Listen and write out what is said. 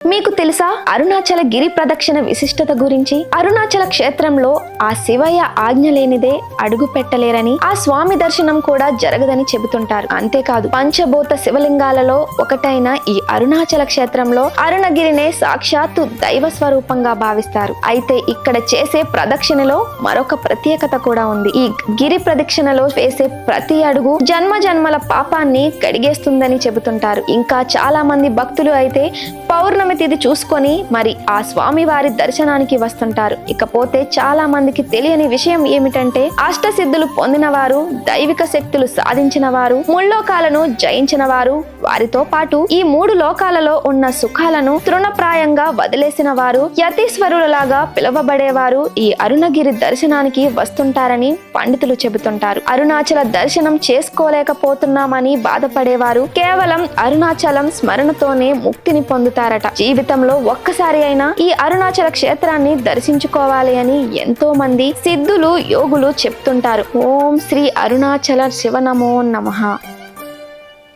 మీకు తెలుసా అరుణాచల గిరి ప్రదక్షిణ విశిష్టత గురించి? అరుణాచల క్షేత్రంలో ఆ శివయ్య ఆజ్ఞ లేనిదే అడుగు పెట్టలేరని, ఆ స్వామి దర్శనం కూడా జరగదని చెబుతుంటారు. అంతేకాదు పంచభూత శివలింగాలలో ఒకటైన ఈ అరుణాచల క్షేత్రంలో అరుణగిరినే సాక్షాత్తు దైవ స్వరూపంగా భావిస్తారు. అయితే ఇక్కడ చేసే ప్రదక్షిణలో మరొక ప్రత్యేకత కూడా ఉంది. ఈ గిరి ప్రదక్షిణలో వేసే ప్రతి అడుగు జన్మ జన్మల పాపాన్ని కడిగేస్తుందని చెబుతుంటారు. ఇంకా చాలా మంది భక్తులు అయితే పౌర్ణమి తిథి చూసుకొని మరి ఆ స్వామి వారి దర్శనానికి వస్తుంటారు. ఇకపోతే చాలా మందికి తెలియని విషయం ఏమిటంటే, అష్టసిద్ధులు పొందిన వారు, దైవిక శక్తులు సాధించిన వారు, ముల్లోకాలను జయించిన వారు, వారితో పాటు ఈ 3 లోకాలలో ఉన్న సుఖాలను తృణప్రాయంగా వదిలేసిన వారు, యతీశ్వరులలాగా పిలువబడేవారు ఈ అరుణగిరి దర్శనానికి వస్తుంటారని పండితులు చెబుతుంటారు. అరుణాచల దర్శనం చేసుకోలేకపోతున్నామని బాధపడేవారు కేవలం అరుణాచలం స్మరణతోనే ముక్తిని పొందుతారట. జీవితంలో ఒక్కసారి అయినా ఈ అరుణాచల క్షేత్రాన్ని దర్శించుకోవాలి అని ఎంతో మంది సిద్ధులు, యోగులు చెప్తుంటారు. ఓం శ్రీ అరుణాచల శివ నమో నమః.